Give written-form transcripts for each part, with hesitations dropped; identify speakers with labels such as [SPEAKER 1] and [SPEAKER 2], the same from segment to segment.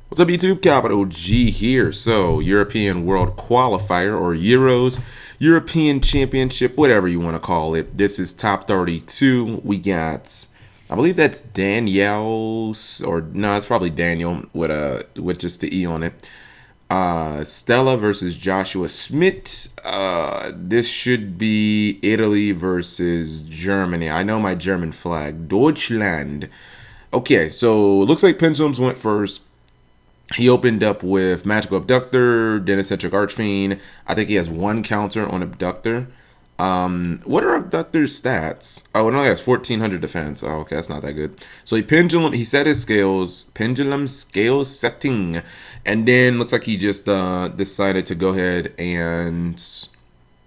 [SPEAKER 1] What's up, YouTube? Capital G here. So, European World Qualifier or Euros, European Championship, whatever you want to call it. This is top 32. We got, I believe that's Danielle, or no, it's probably Daniel with just the E on it. Stella versus Joshua Schmidt. This should be Italy versus Germany. I know my German flag. Deutschland. Okay, so it looks like Pendulums went first. He opened up with Magical Abductor, then Eccentric Archfiend. I think he has one counter on Abductor. What are Abductor's stats? Oh, it only has 1400 defense. Oh, okay, that's not that good. So he set his scales, pendulum scale setting, and then looks like he just decided to go ahead and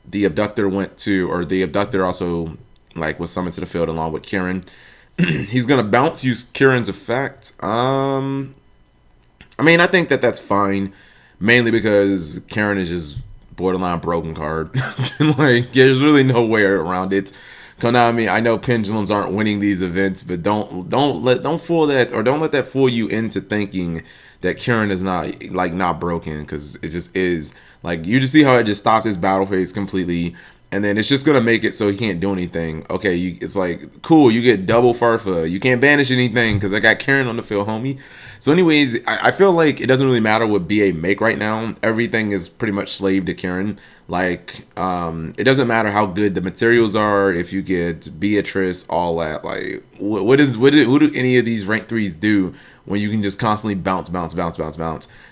[SPEAKER 1] the Abductor the Abductor also was summoned to the field along with Kirin. He's gonna use Kirin's effect. I mean, I think that's fine, mainly because Kirin is just borderline broken card. There's really no way around it. Konami, I know Pendulums aren't winning these events, but don't let that fool you into thinking that Kirin is not broken, because it just is. You just see how it just stopped his battle phase completely. And then it's just going to make it so he can't do anything. Okay, it's cool, you get double Farfa. You can't banish anything because I got Kirin on the field, homie. So anyways, I feel like it doesn't really matter what BA make right now. Everything is pretty much slave to Kirin. It doesn't matter how good the materials are. If you get Beatrice, all that. What do any of these rank 3s do when you can just constantly bounce?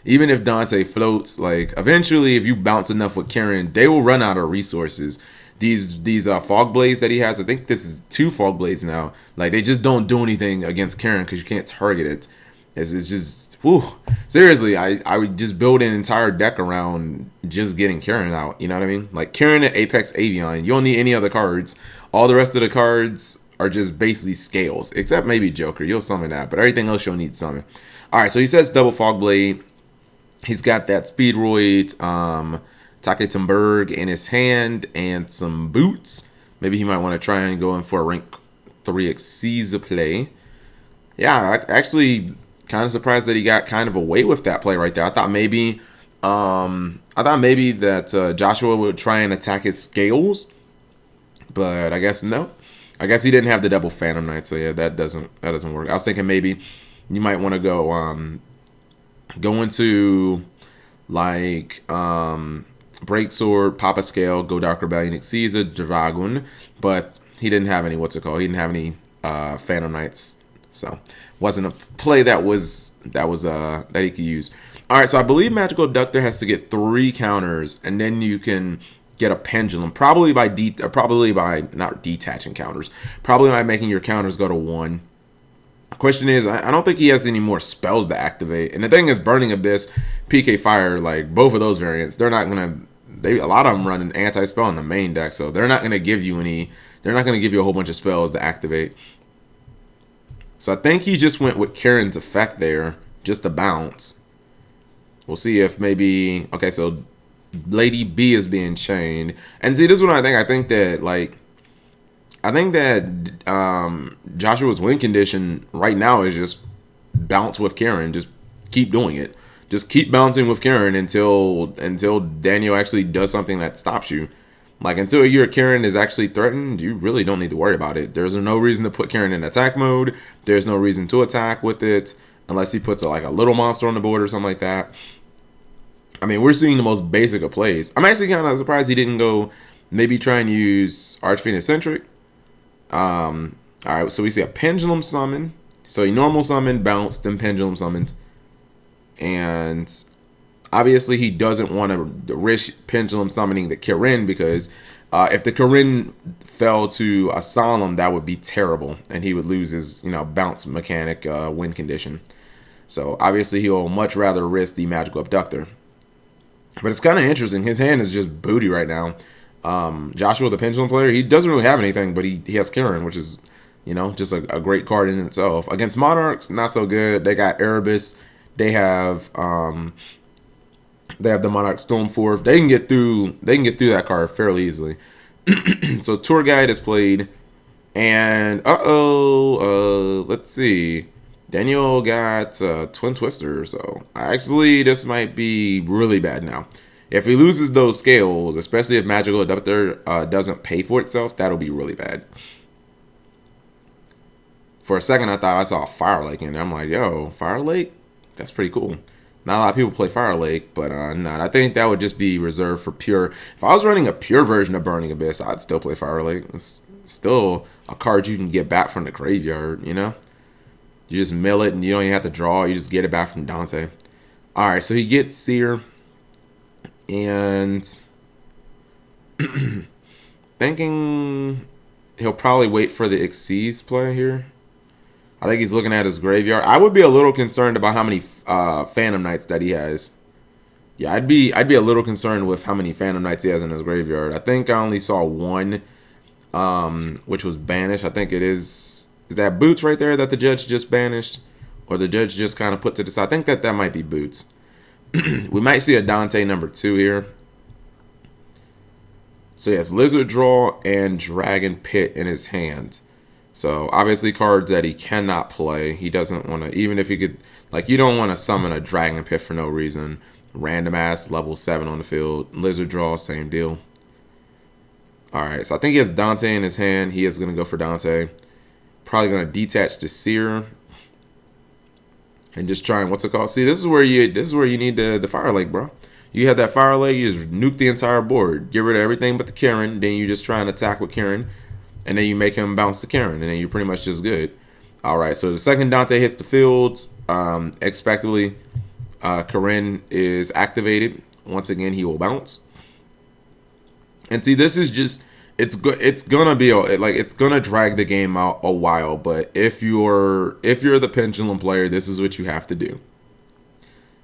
[SPEAKER 1] Even if Dante floats, eventually if you bounce enough with Kirin, they will run out of resources. These fog blades that he has, I think this is 2 fog blades now. They just don't do anything against Kirin because you can't target it. It's just, whew. Seriously, I would just build an entire deck around just getting Kirin out. You know what I mean? Kirin and Apex Avion. You don't need any other cards. All the rest of the cards are just basically scales, except maybe Joker. You'll summon that, but everything else you'll need summon. All right, so he says double fog blade. He's got that Speedroid, Taketenberg in his hand and some boots. Maybe he might want to try and go in for a rank 3 Exiza play. Yeah, actually kind of surprised that he got kind of away with that play right there. I thought maybe that Joshua would try and attack his scales, but I guess no. I guess he didn't have the double Phantom Knight, so yeah, that doesn't work. I was thinking maybe you might want to go into Break Sword, Papa Scale, Go Dark Rebellion, Exiza, Dragon, but he didn't have any He didn't have any Phantom Knights, so wasn't a play that he could use. All right, so I believe Magical Abductor has to get 3 counters, and then you can get a Pendulum, probably by not detaching counters, probably by making your counters go to 1. Question is, I don't think he has any more spells to activate. And the thing is, Burning Abyss, PK Fire, both of those variants, they're not gonna. A lot of them run an anti-spell in the main deck, so they're not gonna give you any. They're not gonna give you a whole bunch of spells to activate. So I think he just went with Kirin's effect there, just to bounce. We'll see if maybe. Okay, so Lady B is being chained, and see, this is what I think. I think that Joshua's win condition right now is just bounce with Kirin. Just keep doing it. Just keep bouncing with Kirin until Daniel actually does something that stops you. Until your Kirin is actually threatened, you really don't need to worry about it. There's no reason to put Kirin in attack mode. There's no reason to attack with it unless he puts a little monster on the board or something like that. I mean, we're seeing the most basic of plays. I'm actually kind of surprised he didn't go maybe try and use Archfiend Eccentric. All right, so we see a Pendulum summon. So he normal summon, bounce, then Pendulum summons. And obviously he doesn't want to risk Pendulum summoning the Kirin, because if the Kirin fell to a Solemn, that would be terrible. And he would lose his bounce mechanic win condition. So obviously he'll much rather risk the Magical Abductor. But it's kind of interesting. His hand is just booty right now. Joshua, the Pendulum player, he doesn't really have anything, but he has Kirin, which is, just a great card in itself. Against Monarchs, not so good. They got Erebus. They have the Monarch Stormforth. They can get through that card fairly easily. So Tour Guide is played, and let's see. Daniel got Twin Twister, so actually this might be really bad now. If he loses those scales, especially if Magical Adapter doesn't pay for itself, that'll be really bad. For a second, I thought I saw a Fire Lake in there. I'm like, yo, Fire Lake? That's pretty cool. Not a lot of people play Fire Lake, but not. I think that would just be reserved for pure. If I was running a pure version of Burning Abyss, I'd still play Fire Lake. It's still a card you can get back from the graveyard, you know? You just mill it and you don't even have to draw. You just get it back from Dante. All right, so he gets Seer. And thinking he'll probably wait for the Xyz play here. I think he's looking at his graveyard. I would be a little concerned about how many Phantom Knights that he has. Yeah, I'd be a little concerned with how many Phantom Knights he has in his graveyard. I think I only saw one, which was banished. I think it is that Boots right there that the judge just banished, or the judge just kind of put to the side. I think that might be Boots. We might see a Dante number 2 here. So he has Lizard Draw and Dragon Pit in his hand. So obviously cards that he cannot play. He doesn't want to, even if he could, like, you don't want to summon a Dragon Pit for no reason. Random ass level 7 on the field. Lizard Draw, same deal. Alright, so I think he has Dante in his hand. He is going to go for Dante. Probably going to detach the Seer. And just trying, what's it called? See, this is where you need the Fire Lake, bro. You have that Fire Lake, you just nuke the entire board. Get rid of everything but the Kirin. Then you just try and attack with Kirin. And then you make him bounce the Kirin. And then you're pretty much just good. Alright, so the second Dante hits the field, expectedly, Kirin is activated. Once again, he will bounce. And see, this is just, it's gonna be it's gonna drag the game out a while, but if you're the Pendulum player, this is what you have to do.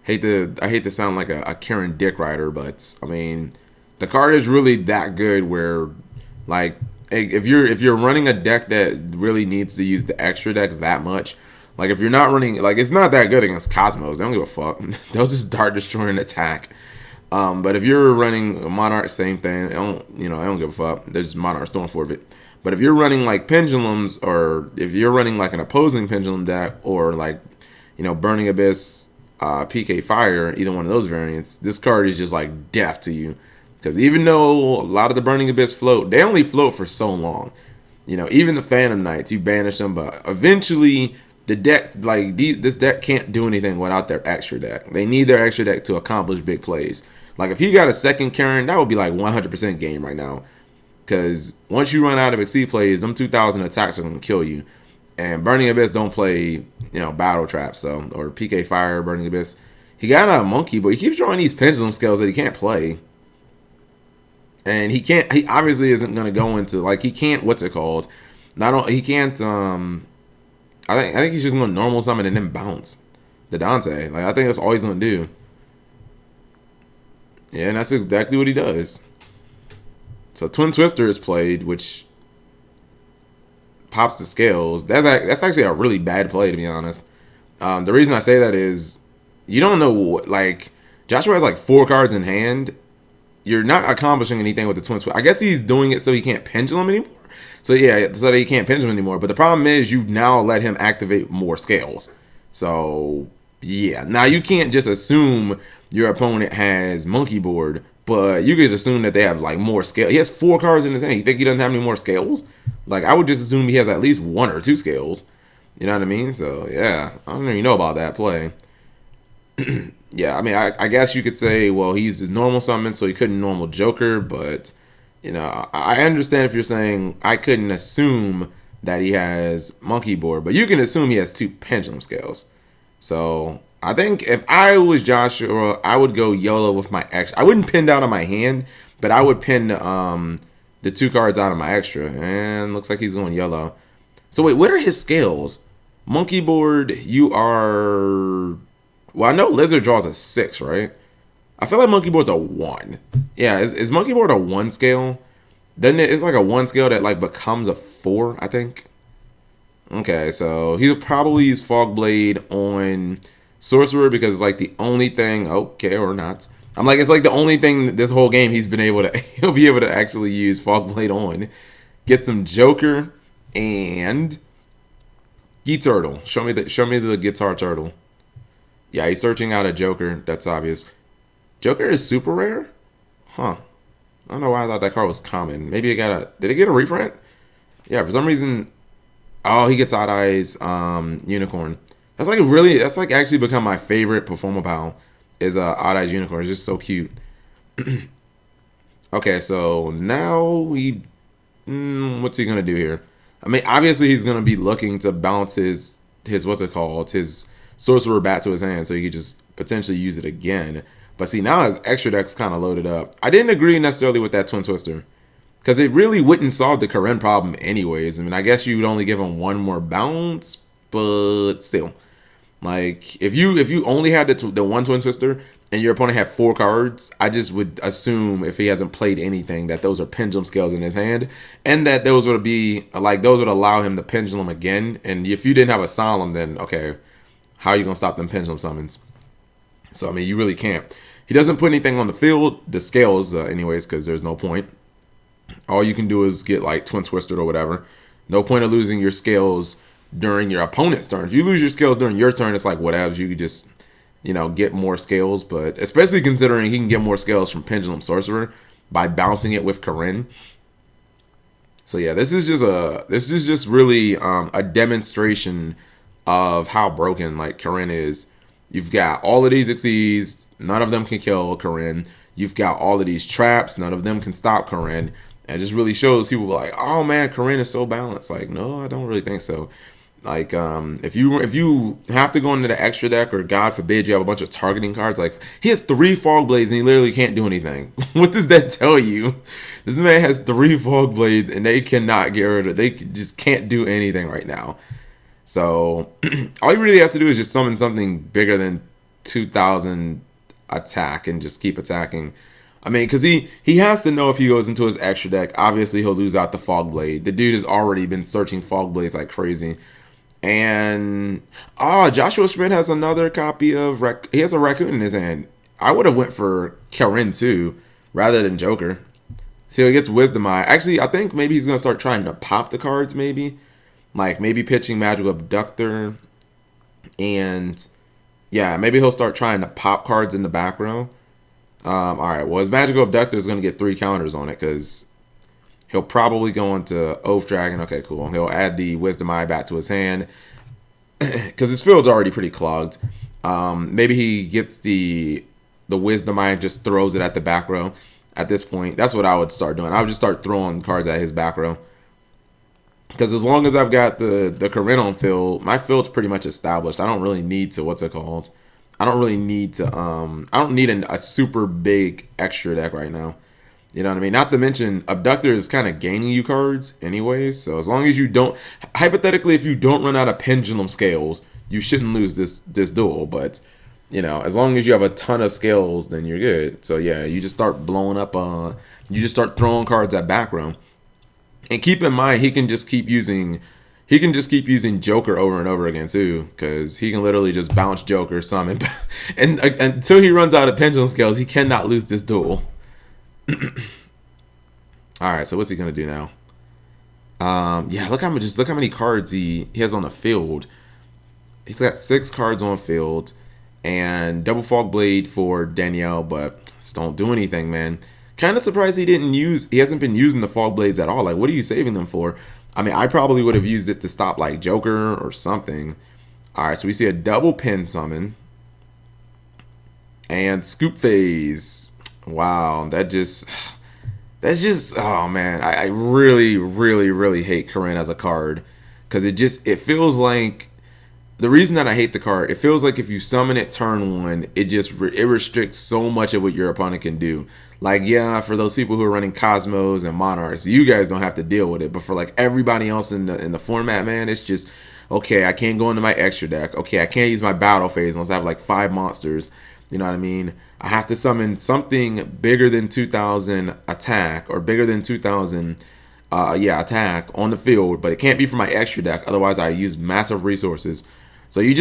[SPEAKER 1] I hate to sound like a Kirin dick rider, but I mean, the card is really that good where, like, if you're running a deck that really needs to use the extra deck that much, like if you're not running, like, it's not that good against Cosmos. They don't give a fuck. They'll just dart destroying attack. But if you're running Monarch, same thing. I don't give a fuck. There's Monarch Storm Forfeit. But if you're running like Pendulums, or if you're running like an opposing Pendulum deck, or like, Burning Abyss, PK Fire, either one of those variants, this card is just like death to you. Because even though a lot of the Burning Abyss float, they only float for so long. Even the Phantom Knights, you banish them, but eventually the deck, like this deck can't do anything without their extra deck. They need their extra deck to accomplish big plays. Like if he got a second Kirin, that would be like 100% game right now. Because once you run out of XC plays, them 2,000 attacks are going to kill you. And Burning Abyss don't play, Battle Trap, so, or PK Fire, Burning Abyss. He got a Monkey, but he keeps drawing these Pendulum scales that he can't play. And he obviously isn't going to go into, like, he can't, what's it called? He can't, I think he's just going to normal summon and then bounce the Dante. Like, I think that's all he's going to do. Yeah, and that's exactly what he does. So Twin Twister is played, which pops the scales. That's actually a really bad play, to be honest. The reason I say that is you don't know what, like, Joshua has like 4 cards in hand. You're not accomplishing anything with the Twin Twister. I guess he's doing it so he can't Pendulum anymore. So yeah, so that he can't Pendulum anymore. But the problem is you now let him activate more scales. So yeah, now you can't just assume your opponent has Monkey Board, but you can assume that they have like more scale. He has 4 cards in his hand. You think he doesn't have any more scales? Like, I would just assume he has at least 1 or 2 scales. You know what I mean? So yeah, I don't even know about that play. Yeah, I mean, I guess you could say, well, he's his normal summon, so he couldn't normal Joker, but, I understand if you're saying I couldn't assume that he has Monkey Board, but you can assume he has 2 Pendulum scales. So I think if I was Joshua, I would go YOLO with my extra. I wouldn't pin down on my hand, but I would pin the 2 cards out of my extra. And looks like he's going YOLO. So wait, what are his scales? Monkey Board, you are... Well, I know Lizard draws a 6, right? I feel like Monkey Board's a 1. Yeah, is Monkey Board a 1 scale? Then it's like a 1 scale that like becomes a 4, I think. Okay, so he'll probably use Fog Blade on Sorcerer because it's like the only thing. Okay, or not. I'm like, it's like the only thing this whole game he'll be able to actually use Fog Blade on. Get some Joker and Turtle. Show me the guitar turtle. Yeah, he's searching out a Joker. That's obvious. Joker is super rare? Huh. I don't know why I thought that card was common. Maybe it got a... Did it get a reprint? Yeah, for some reason... Oh, he gets Odd Eyes Unicorn. That's like really... That's like actually become my favorite Performapal. Is Odd Eyes Unicorn. It's just so cute. Okay, so now we... what's he going to do here? I mean, obviously he's going to be looking to bounce his... What's it called? His Sorcerer back to his hand so he could just potentially use it again. But see, now his extra deck's kind of loaded up. I didn't agree necessarily with that Twin Twister. Because it really wouldn't solve the Kirin problem anyways. I mean, I guess you would only give him one more bounce. But still. Like, if you only had the one Twin Twister and your opponent had 4 cards, I just would assume if he hasn't played anything that those are Pendulum Scales in his hand. And that those would be, like, those would allow him to Pendulum again. And if you didn't have a Solemn, then, okay, how are you going to stop them Pendulum Summons? So, I mean, you really can't. He doesn't put anything on the field, the scales, anyways, because there's no point. All you can do is get, like, Twin Twisted or whatever. No point of losing your scales during your opponent's turn. If you lose your scales during your turn, it's like, whatever. You could just, you know, get more scales. But especially considering he can get more scales from Pendulum Sorcerer by bouncing it with Kirin. So, yeah, this is just really a demonstration of how broken, like, Kirin is. You've got all of these Xyzs, none of them can kill Kirin. You've got all of these traps, none of them can stop Kirin. And it just really shows people like, oh man, Kirin is so balanced. Like, no, I don't really think so. Like, if you have to go into the extra deck, or God forbid you have a bunch of targeting cards, like he has 3 Fog Blades and he literally can't do anything. What does that tell you? This man has 3 Fog Blades and they cannot get rid of. They just can't do anything right now. So all he really has to do is just summon something bigger than 2,000 attack and just keep attacking. I mean, because he has to know if he goes into his extra deck, obviously he'll lose out the Fog Blade. The dude has already been searching Fog Blades like crazy. And Joshua Schmidt has another copy of he has a raccoon in his hand. I would have went for Kirin too, rather than Joker. So he gets Wisdom Eye. Actually, I think maybe he's gonna start trying to pop the cards. Maybe. Like, maybe pitching Magical Abductor. And, yeah, maybe he'll start trying to pop cards in the back row. Alright, well, his Magical Abductor is going to get 3 counters on it. Because he'll probably go into Oath Dragon. Okay, cool. He'll add the Wisdom Eye back to his hand. Because his field's already pretty clogged. Maybe he gets the Wisdom Eye and just throws it at the back row. At this point, that's what I would start doing. I would just start throwing cards at his back row. Because as long as I've got the Kirin on field, my field's pretty much established. I don't really need to, I don't really need to, I don't need a super big extra deck right now. You know what I mean? Not to mention, Abductor is kind of gaining you cards anyways. So as long as you don't, hypothetically, if you don't run out of Pendulum Scales, you shouldn't lose this duel. But, you know, as long as you have a ton of scales, then you're good. So yeah, you just start blowing up, you just start throwing cards at back row. And keep in mind, he can just keep using Joker over and over again too, because he can literally just bounce Joker, summon, and until he runs out of Pendulum Scales, he cannot lose this duel. All right, so what's he gonna do now? Yeah, look how many cards he has on the field. He's got 6 cards on field, and double Fog Blade for Danielle, but just don't do anything, man. Kind of surprised he hasn't been using the Fog Blades at all. Like, what are you saving them for? I mean, I probably would have used it to stop, like, Joker or something. All right, so we see a double Pen Summon. And Scoop Phase. Wow, that's just, oh, man. I really, really, really hate Kirin as a card. Because it feels like, the reason that I hate the card, it feels like if you summon it turn 1, it restricts so much of what your opponent can do. Like, yeah, for those people who are running Cosmos and Monarchs, you guys don't have to deal with it. But for, like, everybody else in the format, man, it's just, okay, I can't go into my extra deck. Okay, I can't use my battle phase unless I have, like, 5 monsters. You know what I mean? I have to summon something bigger than 2,000 attack, or bigger than 2,000, attack on the field. But it can't be for my extra deck. Otherwise, I use massive resources. So you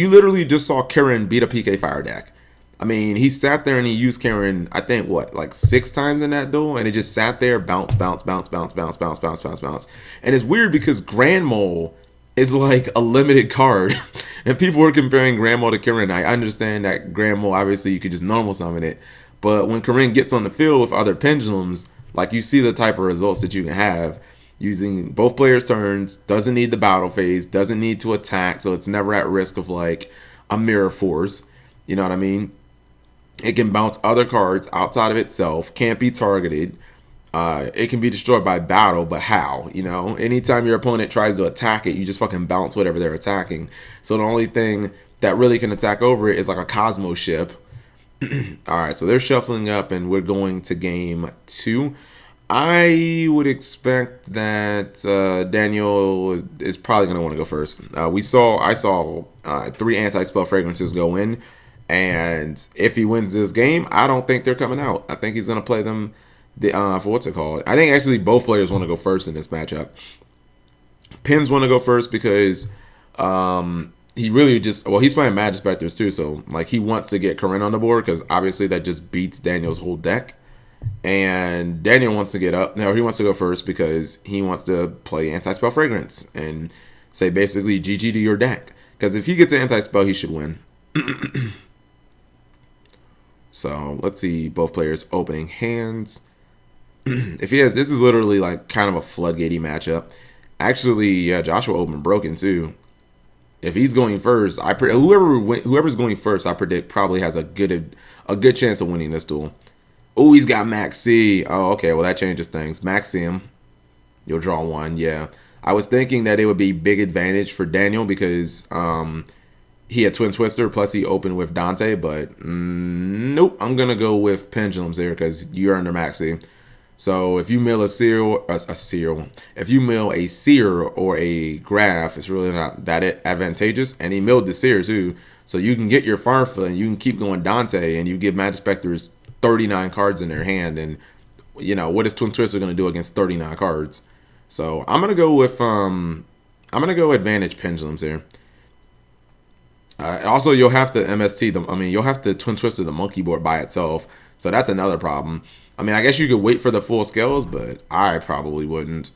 [SPEAKER 1] literally just saw Kirin beat a PK Fire deck. I mean, he sat there and he used Kirin, I think, like 6 times in that duel, and it just sat there, bounce, bounce, bounce, bounce, bounce, bounce, bounce, bounce, bounce. And it's weird because Grand Mole is like a limited card. And people were comparing Grandma to Kirin. I understand that Grandma, obviously, you could just normal summon it. But when Kirin gets on the field with other Pendulums, like you see the type of results that you can have using both players' turns, doesn't need the battle phase, doesn't need to attack, so it's never at risk of like a mirror force. You know what I mean? It can bounce other cards outside of itself, can't be targeted. It can be destroyed by battle, but how? You know, anytime your opponent tries to attack it, you just fucking bounce whatever they're attacking. So the only thing that really can attack over it is like a Cosmo ship. All right, so they're shuffling up, and we're going to game 2. I would expect that Daniel is probably going to want to go first. I saw 3 anti-spell fragrances go in, and if he wins this game, I don't think they're coming out. I think he's going to play them for what's it called? I think actually both players want to go first in this matchup. Pins want to go first because he really just, well, he's playing Magic Specters too, so like he wants to get Kirin on the board because obviously that just beats Daniel's whole deck. And Daniel wants to get up. Now he wants to go first because he wants to play Anti-Spell Fragrance and say basically GG to your deck. Because if he gets an Anti-Spell, he should win. So let's see both players opening hands. If he has, this is literally like kind of a floodgatey matchup. Actually, yeah, Joshua opened broken too. If he's going first, whoever's going first, I predict probably has a good chance of winning this duel. Oh, he's got Max C. Oh, okay, well that changes things. Maxim, you'll draw 1. Yeah, I was thinking that it would be big advantage for Daniel because he had Twin Twister plus he opened with Dante, but nope. I'm gonna go with Pendulums here because you're under Max C. So if you mill if you mill a Seer or a Graph, it's really not that advantageous. And he milled the Seer too, so you can get your Farfa and you can keep going Dante, and you give Magic Specters 39 cards in their hand, and you know what is Twin Twister going to do against 39 cards? So I'm gonna go with advantage Pendulums here. Also, you'll have to you'll have to Twin Twister the monkey board by itself, so that's another problem. I mean, I guess you could wait for the full scales, but I probably wouldn't,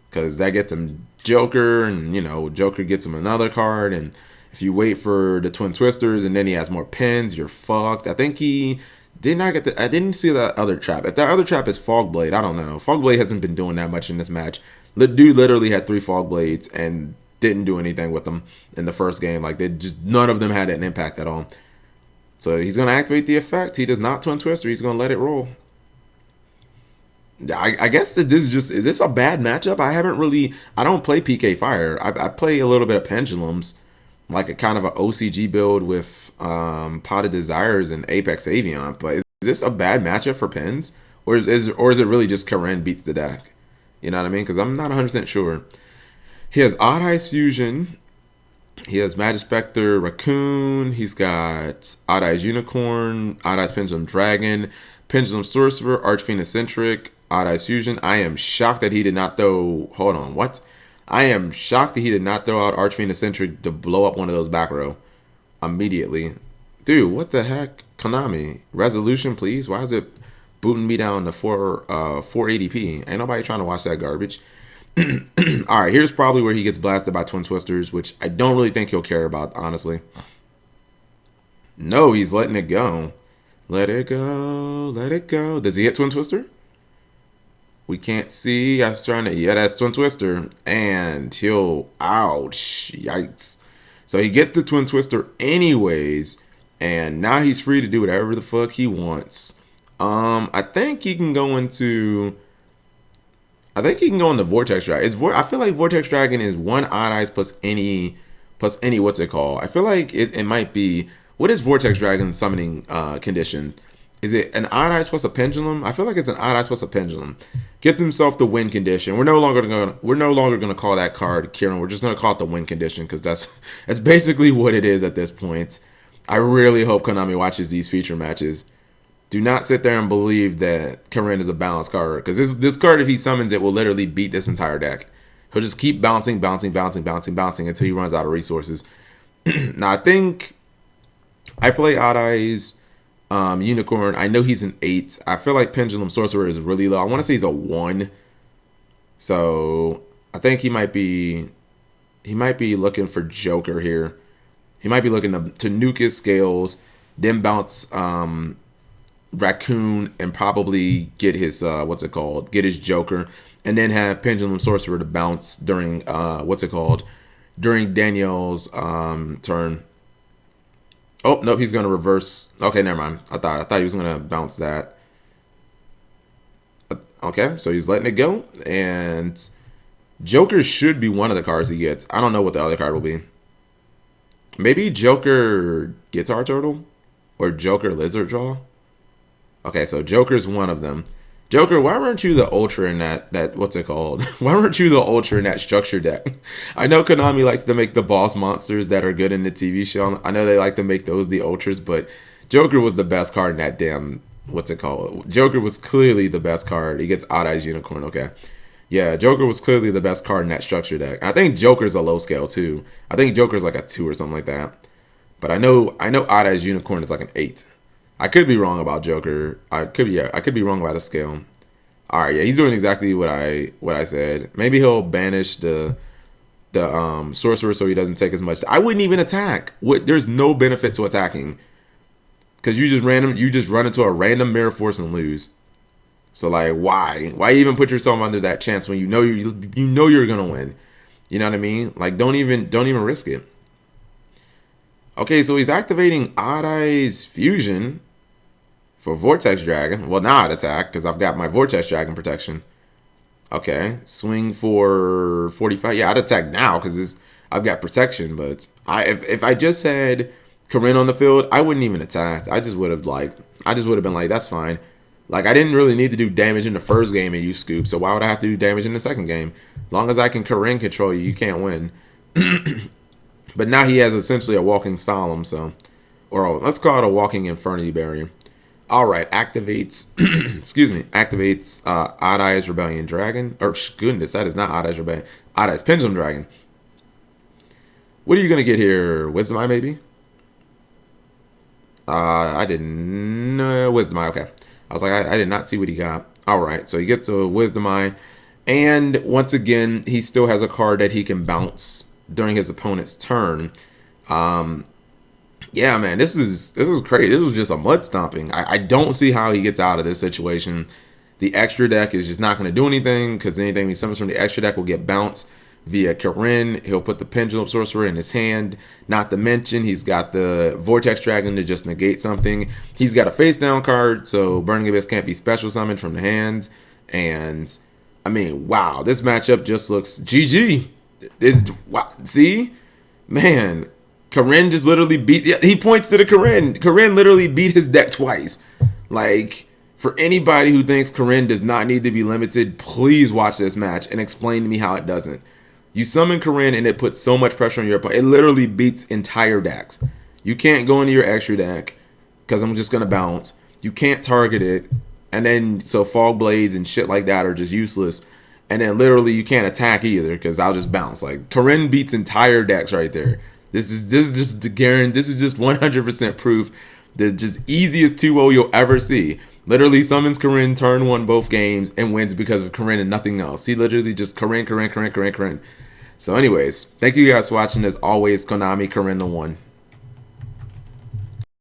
[SPEAKER 1] because that gets him Joker, and you know Joker gets him another card, and if you wait for the Twin Twisters and then he has more pins, you're fucked. I think he did not get I didn't see that other trap. If that other trap is Fogblade, I don't know. Fogblade hasn't been doing that much in this match. The dude literally had 3 Fogblades and didn't do anything with them in the first game. Like none of them had an impact at all. So he's gonna activate the effect. He does not Twin Twister. He's gonna let it roll. I guess that is this a bad matchup? I don't play PK Fire. I play a little bit of Pendulums, like a kind of an OCG build with Pot of Desires and Apex Avion. But is this a bad matchup for Pens? Or is it really just Kirin beats the deck? You know what I mean? Because I'm not 100% sure. He has Odd Eyes Fusion. He has Magic Spectre Raccoon. He's got Odd Eyes Unicorn, Odd Eyes Pendulum Dragon, Pendulum Sorcerer, Archfiend Eccentric, Odd Eyes Fusion. I am shocked that he did not throw... Hold on, what? I am shocked that he did not throw out Archfiend Eccentric to blow up one of those back row immediately. Dude, what the heck? Konami, resolution, please. Why is it booting me down to 480p? Ain't nobody trying to watch that garbage. All right, here's probably where he gets blasted by Twin Twisters, which I don't really think he'll care about, honestly. No, he's letting it go. Let it go, let it go. Does he hit Twin Twister? We can't see. I was trying to... Yeah, that's Twin Twister. And he'll... Ouch. Yikes. So he gets the Twin Twister anyways. And now he's free to do whatever the fuck he wants. I think he can go into... Vortex Dragon. I feel like Vortex Dragon is 1 Odd Eyes plus any what's it called? I feel like it might be... What is Vortex Dragon's summoning condition? Is it an Odd Eyes plus a Pendulum? I feel like it's an Odd Eyes plus a Pendulum. Gets himself the win condition. We're no longer gonna call that card Kirin. We're just gonna call it the win condition because that's basically what it is at this point. I really hope Konami watches these feature matches. Do not sit there and believe that Kirin is a balanced card, because this card, if he summons it, will literally beat this entire deck. He'll just keep bouncing until he runs out of resources. Now I think I play Odd Eyes. Unicorn, I know he's an 8. I feel like Pendulum Sorcerer is really low. I want to say he's a 1. So I think he might be... He might be looking for Joker here. He might be looking to nuke his scales, then bounce Raccoon and probably get his get his Joker, and then have Pendulum Sorcerer to bounce during during Daniel's turn. Oh nope, he's gonna reverse. Okay, never mind. I thought he was gonna bounce that. Okay, so he's letting it go, and Joker should be one of the cards he gets. I don't know what the other card will be. Maybe Joker Guitar Turtle or Joker Lizard Draw. Okay, so Joker's one of them. Joker, why weren't you the Ultra in that why weren't you the Ultra in that structure deck? I know Konami likes to make the boss monsters that are good in the TV show. I know they like to make those the Ultras, but Joker was the best card in that damn, Joker was clearly the best card. He gets Odd Eyes Unicorn, okay. Yeah, Joker was clearly the best card in that structure deck. I think Joker's a low scale too. I think Joker's like a 2 or something like that. But I know Odd Eyes Unicorn is like an 8. I could be wrong about Joker. I could be wrong about the scale. All right, yeah, he's doing exactly what I said. Maybe he'll banish the sorcerer so he doesn't take as much. I wouldn't even attack. There's no benefit to attacking because you just run into a random mirror force and lose. So like, why even put yourself under that chance when you know you're gonna win? You know what I mean? Like, don't even risk it. Okay, so he's activating Odd Eyes Fusion for Vortex Dragon. Well, now I'd attack because I've got my Vortex Dragon protection. Okay, swing for 45. Yeah, I'd attack now because I've got protection. But if I just had Kirin on the field, I wouldn't even attack. I just would have been like, that's fine. Like, I didn't really need to do damage in the first game and you scoop, so why would I have to do damage in the second game? As long as I can Kirin control you, you can't win. But now he has essentially a walking Solemn, let's call it a walking Infernity Barrier. All right, activates, activates Odd Eyes Rebellion Dragon. Or, goodness, that is not Odd Eyes Rebellion. Odd Eyes Pendulum Dragon. What are you going to get here? Wisdom Eye, maybe? I didn't, Wisdom Eye, okay. I was like, I did not see what he got. All right, so he gets a Wisdom Eye. And once again, he still has a card that he can bounce during his opponent's turn. Yeah, man, this is crazy. This was just a mud stomping. I don't see how he gets out of this situation. The extra deck is just not going to do anything because anything he summons from the extra deck will get bounced via Kirin. He'll put the Pendulum Sorcerer in his hand. Not to mention, he's got the Vortex Dragon to just negate something. He's got a face down card, so Burning Abyss can't be special summoned from the hand. And I mean, wow, this matchup just looks GG. See, man, Kirin just literally beat. He points to the Kirin. Kirin literally beat his deck twice. Like, for anybody who thinks Kirin does not need to be limited, please watch this match and explain to me how it doesn't. You summon Kirin and it puts so much pressure on your opponent. It literally beats entire decks. You can't go into your extra deck because I'm just gonna bounce. You can't target it, and then so Fog Blades and shit like that are just useless. And then literally you can't attack either because I'll just bounce. Like, Kirin beats entire decks right there. This is just 100% proof. The just easiest 2-0 you'll ever see. Literally summons Kirin turn 1 both games and wins because of Kirin and nothing else. He literally just Kirin. So anyways, thank you guys for watching. As always, Konami, Kirin the one.